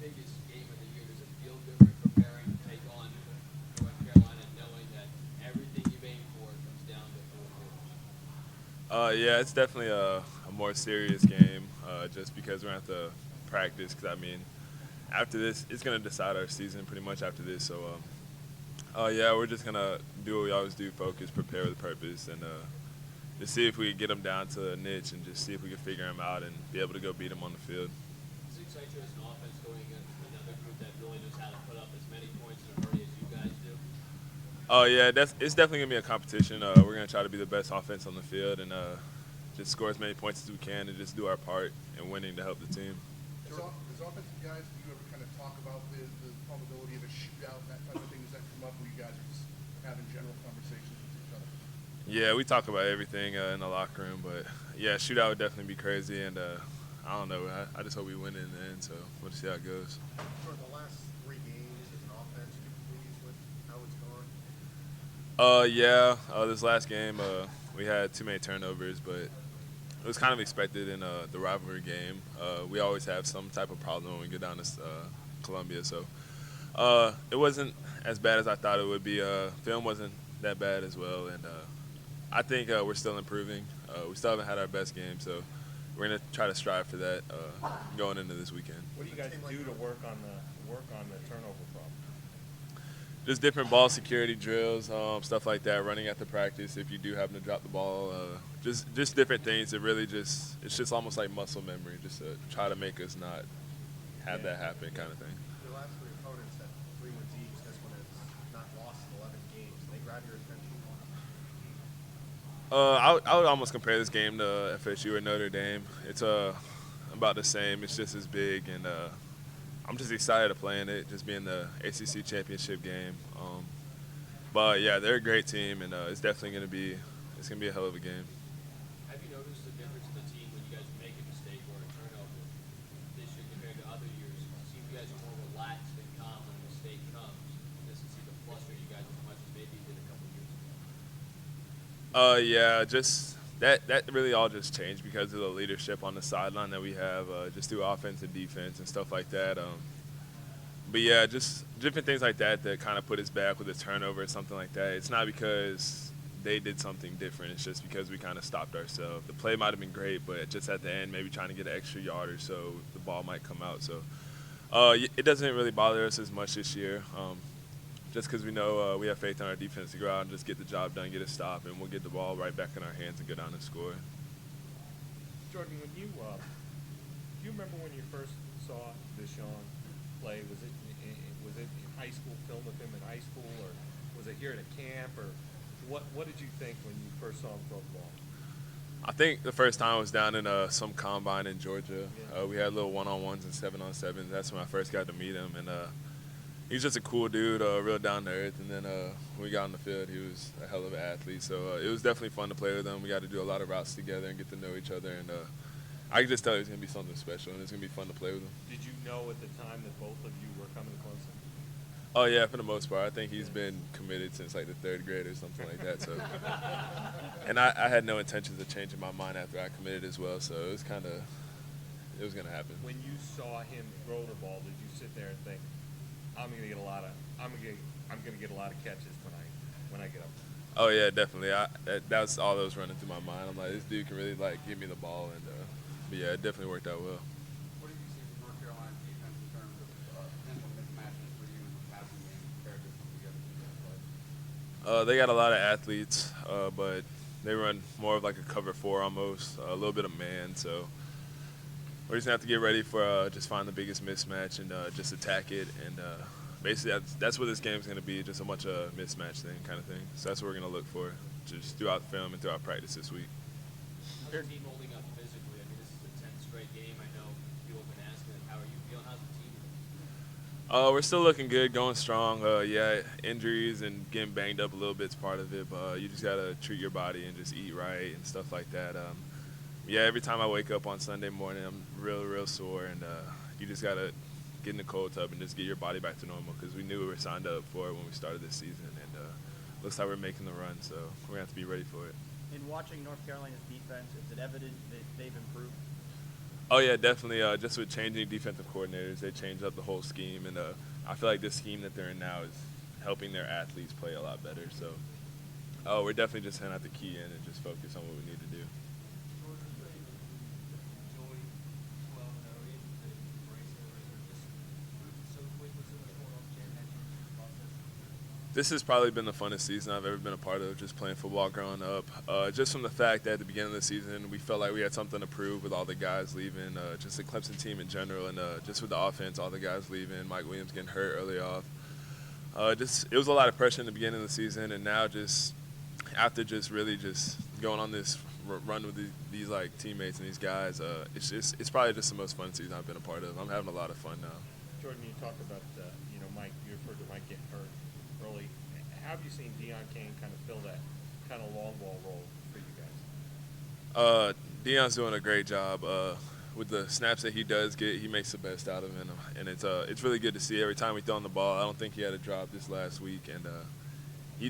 biggest game of the year. Does it feel different preparing to take on North Carolina, knowing that everything you've aimed for comes down to four quarters? Yeah, it's definitely a more serious game just because we're going to have to practice. Because, I mean, after this, it's going to decide our season pretty much after this. So, yeah, we're just going to do what we always do, focus, prepare with purpose, and just see if we can get them down to a niche and just see if we can figure them out and be able to go beat them on the field. Does it excite you as an offense going against another group that really knows how to put up as many points in a hurry as you guys do? Oh, yeah, it's definitely going to be a competition. We're going to try to be the best offense on the field and just score as many points as we can and just do our part in winning to help the team. As offensive guys, do you ever kind of talk about the probability of a shootout and that type of thing? Does that come up when you guys are just having general conversations with each other? Yeah, we talk about everything in the locker room, but yeah, shootout would definitely be crazy, and I don't know. I just hope we win it in the end, so we'll just see how it goes. For the last 3 games as an offense, you pleased with how it's gone? Yeah, this last game we had too many turnovers, but it was kind of expected in the rivalry game. We always have some type of problem when we get down to Columbia, so it wasn't as bad as I thought it would be. Film wasn't that bad as well, and I think we're still improving. We still haven't had our best game, so we're gonna try to strive for that going into this weekend. What do you guys do to work on the turnover problem? Just different ball security drills, stuff like that. Running after practice if you do happen to drop the ball. Just different things. It's just almost like muscle memory, just to try to make us not have that happen, kind of thing. The last 3 opponents had 3 wins each. This one has not lost in 11 games. They grab your attention. I would almost compare this game to FSU or Notre Dame. It's about the same. It's just as big, and I'm just excited to play in it, just being the ACC championship game. But yeah, they're a great team, and it's definitely gonna be a hell of a game. Have you noticed the difference in the team when you guys make a mistake or a turnover this year compared to other years? It seems you guys are more relaxed and calm when a mistake comes. It doesn't seem to fluster you guys as much as maybe it did a couple years ago. Yeah, just that really all just changed because of the leadership on the sideline that we have, just through offense and defense and stuff like that. But yeah, just different things like that kind of put us back with a turnover or something like that. It's not because they did something different. It's just because we kind of stopped ourselves. The play might have been great, but just at the end, maybe trying to get an extra yard or so, the ball might come out. So it doesn't really bother us as much this year. Just because we know we have faith in our defense to go out and just get the job done, get a stop, and we'll get the ball right back in our hands and go down and score. Jordan, do you remember when you first saw Deshaun play? Was it in high school, film with him in high school, or was it here at a camp, or what did you think when you first saw him throw the ball? I think the first time I was down in some combine in Georgia. We had little one-on-ones and 7-on-7s. That's when I first got to meet him, and he's just a cool dude, real down to earth. And then when we got on the field, he was a hell of an athlete. So it was definitely fun to play with him. We got to do a lot of routes together and get to know each other. And I could just tell he's going to be something special, and it's going to be fun to play with him. Did you know at the time that both of you were coming to Clemson? Oh, yeah, for the most part. I think he's been committed since, like, the 3rd grade or something like that. So, and I had no intentions of changing my mind after I committed as well. So it was going to happen. When you saw him throw the ball, did you sit there and think, I'm gonna get a lot of catches when I get up? Oh yeah, definitely. That's all that was running through my mind. I'm like, this dude can really give me the ball, and but yeah, it definitely worked out well. What do you see from North Carolina's defense in terms of potential mismatches for you in the passing game compared to some of the other teams that play? They got a lot of athletes, but they run more of like a cover 4 almost, a little bit of man. So we're just gonna have to get ready for just find the biggest mismatch and just attack it. And basically, that's what this game's gonna be, just a bunch of mismatch thing kind of thing. So that's what we're gonna look for, just throughout film and throughout practice this week. How's the team holding up physically? I mean, this is the 10th straight game. I know people have been asking, like, how are you feeling? How's the team doing? We're still looking good, going strong. Yeah, injuries and getting banged up a little bit's part of it, but you just gotta treat your body and just eat right and stuff like that. Yeah, every time I wake up on Sunday morning, I'm real sore, and you just gotta get in the cold tub and just get your body back to normal because we knew we were signed up for it when we started this season, and looks like we're making the run, so we're gonna have to be ready for it. In watching North Carolina's defense, is it evident that they've improved? Oh yeah, definitely. Just with changing defensive coordinators, they changed up the whole scheme, and I feel like this scheme that they're in now is helping their athletes play a lot better. So, we're definitely just gonna have to key in and just focus on what we need to do. This has probably been the funnest season I've ever been a part of, just playing football growing up. Just from the fact that at the beginning of the season, we felt like we had something to prove with all the guys leaving, just the Clemson team in general, and just with the offense, all the guys leaving, Mike Williams getting hurt early off. It was a lot of pressure in the beginning of the season, and now just after just really just going on this run with these like teammates and these guys, it's probably just the most fun season I've been a part of. I'm having a lot of fun now. Jordan, you talked about Mike. You referred to Mike getting hurt early. How have you seen Deion Kane kind of fill that kind of long ball role for you guys? Deion's doing a great job. With the snaps that he does get, he makes the best out of him, and it's really good to see. Every time we throw on the ball, I don't think he had a drop this last week, and he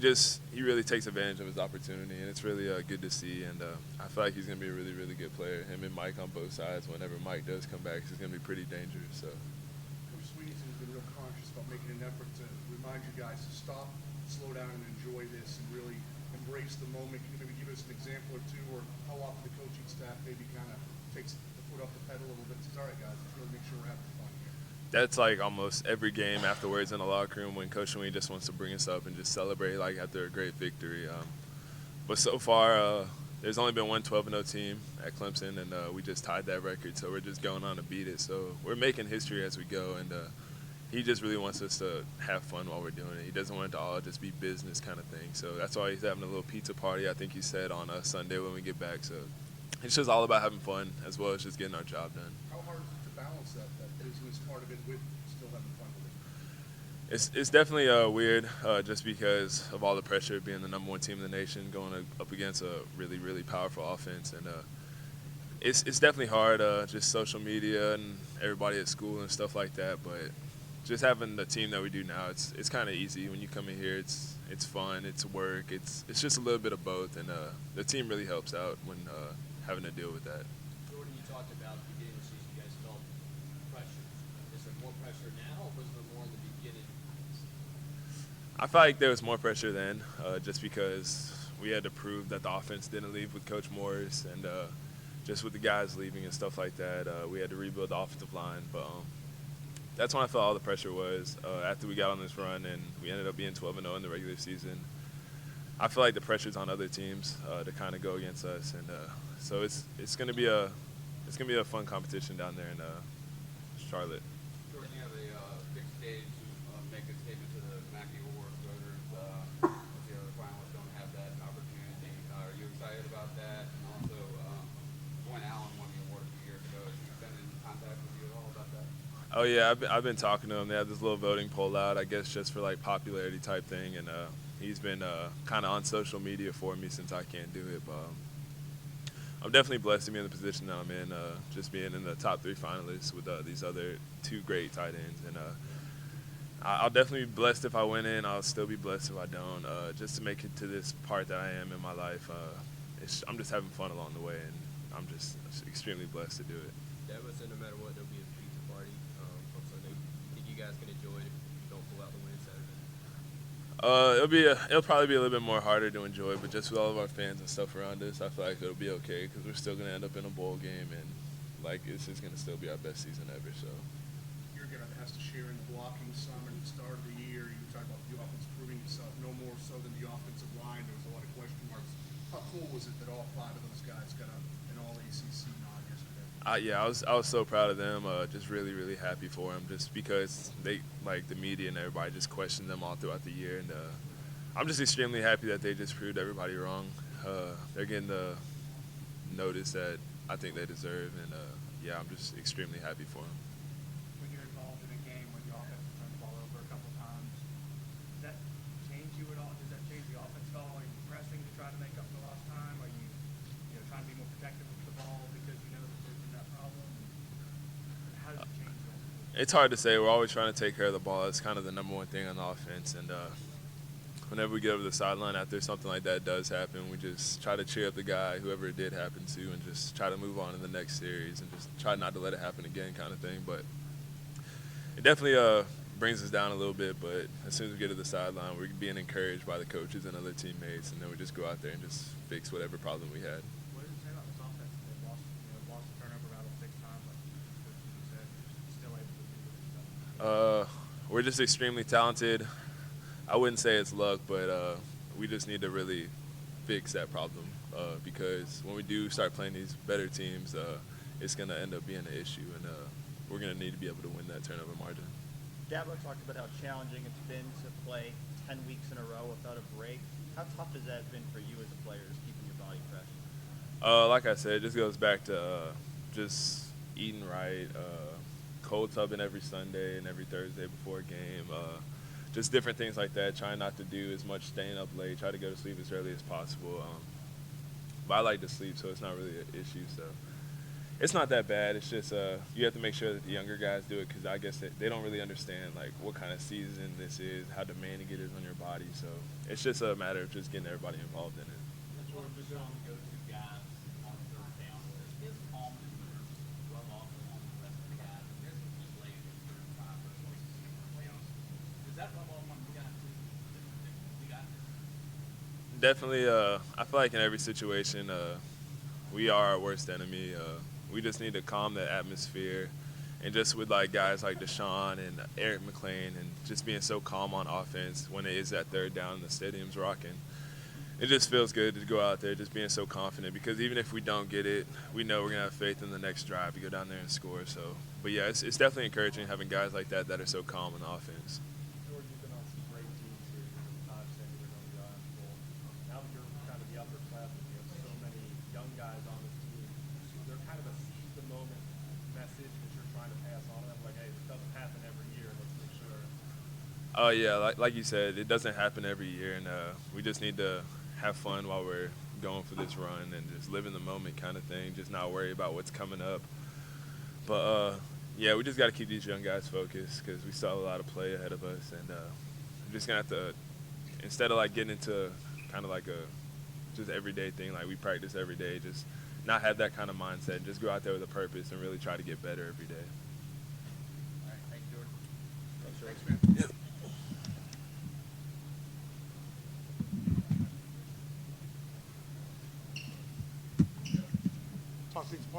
really takes advantage of his opportunity, and it's really good to see. And I feel like he's going to be a really, really good player. Him and Mike on both sides. Whenever Mike does come back, he's going to be pretty dangerous. So. Coach Sweeney's been real conscious about making an effort to remind you guys to stop, slow down, and enjoy this, and really embrace the moment. Can you maybe give us an example or two, or how often the coaching staff maybe kind of takes the foot off the pedal a little bit and says, all right, guys, let's really make sure we're having fun here. That's like almost every game afterwards in the locker room when Coach Sweeney just wants to bring us up and just celebrate like after a great victory. But so far, there's only been one 12-0 team at Clemson, and we just tied that record, so we're just going on to beat it. So we're making history as we go, and he just really wants us to have fun while we're doing it. He doesn't want it to all just be business kind of thing. So that's why he's having a little pizza party, I think he said, on Sunday when we get back. So it's just all about having fun as well as just getting our job done. How hard is it to balance that business part of it with still having fun with it? It's definitely weird just because of all the pressure of being the number one team in the nation going up against a really, really powerful offense. And it's definitely hard, just social media and everybody at school and stuff like that. But just having the team that we do now, it's kind of easy. When you come in here, it's fun, it's work, it's just a little bit of both. And the team really helps out when having to deal with that. Jordan, you talked about the beginning of the season, you guys felt pressure. Is there more pressure now, or was there more in the beginning? I felt like there was more pressure then, just because we had to prove that the offense didn't leave with Coach Morris, and just with the guys leaving and stuff like that, we had to rebuild the offensive line. But that's when I felt all the pressure was. After we got on this run and we ended up being 12-0 in the regular season, I feel like the pressure's on other teams to kind of go against us, and so it's going to be a fun competition down there in Charlotte. Jordan, you have a big stage to make a statement to the Mackey Award voters. The other finalists don't have that opportunity. Are you excited about that? And also, when Allen won the award a few years ago, has he been in contact with you at all about that? Oh yeah, I've been talking to him. They have this little voting poll out, I guess, just for like popularity type thing, and he's been kind of on social media for me since I can't do it. But I'm definitely blessed to be in the position that I'm in, just being in the top 3 finalists with these other 2 great tight ends. And I'll definitely be blessed if I win it, and I'll still be blessed if I don't. Just to make it to this part that I am in my life, I'm just having fun along the way, and I'm just extremely blessed to do it. Yeah, but so no matter what, there'll be a pizza party on Sunday. You think you guys can enjoy it if you don't pull out the win Saturday? It'll probably be a little bit more harder to enjoy, but just with all of our fans and stuff around us, I feel like it'll be okay because we're still gonna end up in a bowl game, and like it's just gonna still be our best season ever. So. You're going to have to share in the blocking some at the start of the year. You talk about the offense proving itself no more so than the offensive line. There was a lot of question marks. How cool was it that all 5 of those guys got an all ACC nod yesterday? Yeah, I was so proud of them. Just really, really happy for them. Just because they, like the media and everybody, just questioned them all throughout the year, and I'm just extremely happy that they just proved everybody wrong. They're getting the notice that I think they deserve, and yeah, I'm just extremely happy for them. When you're involved in a game when the offense turns the ball over a couple times, does that change you at all? Does that change the offense at all? Are you pressing to try to make up for lost time? Are you trying to be more protective of the ball because you know that there's been that problem? How does it change you? It's hard to say. We're always trying to take care of the ball. It's kind of the number one thing on the offense, and whenever we get over the sideline after something like that does happen, we just try to cheer up the guy, whoever it did happen to, and just try to move on in the next series and just try not to let it happen again kind of thing. But it definitely brings us down a little bit, but as soon as we get to the sideline, we're being encouraged by the coaches and other teammates, and then we just go out there and just fix whatever problem we had. What does it say about this offense? They lost the turnover battle 6 times, like you said, still able to do it. We're just extremely talented. I wouldn't say it's luck, but we just need to really fix that problem because when we do start playing these better teams, it's going to end up being an issue, and we're going to need to be able to win that turnover margin. Dabo talked about how challenging it's been to play 10 weeks in a row without a break. How tough has that been for you as a player, just keeping your body fresh? Like I said, it just goes back to just eating right, cold tubbing every Sunday and every Thursday before a game, just different things like that, trying not to do as much staying up late, try to go to sleep as early as possible. But I like to sleep, so it's not really an issue. So it's not that bad. It's just you have to make sure that the younger guys do it because I guess they don't really understand like what kind of season this is, how demanding it is on your body. So it's just a matter of just getting everybody involved in it. That's one of the go-to guys on third down. His calm and nerves rub off on the rest of the guys. There's just late in third and 5 or 6. Does that rub off on the guys too? The guys? Definitely, I feel like in every situation, we are our worst enemy. We just need to calm the atmosphere, and just with like guys like Deshaun and Eric McLean, and just being so calm on offense when it is that third down and the stadium's rocking. It just feels good to go out there just being so confident because even if we don't get it, we know we're gonna have faith in the next drive to go down there and score. So, but yeah, it's definitely encouraging having guys like that are so calm on offense. Jordan, you've been on some great teams here. Todd said you were going to the Iron Bowl. Now that you're kind of the upperclassmen, you have so many young guys on this team. They're kind of a seize the moment message that you're trying to pass on to them. Like, hey, this doesn't happen every year. Let's make sure. Oh yeah, like you said, it doesn't happen every year, and we just need to have fun while we're going for this run and just live in the moment kind of thing, just not worry about what's coming up. But yeah, we just got to keep these young guys focused because we still have a lot of play ahead of us, and we're just gonna have to, instead of like getting into kind of like a just everyday thing, like we practice every day, just not have that kind of mindset, just go out there with a purpose and really try to get better every day.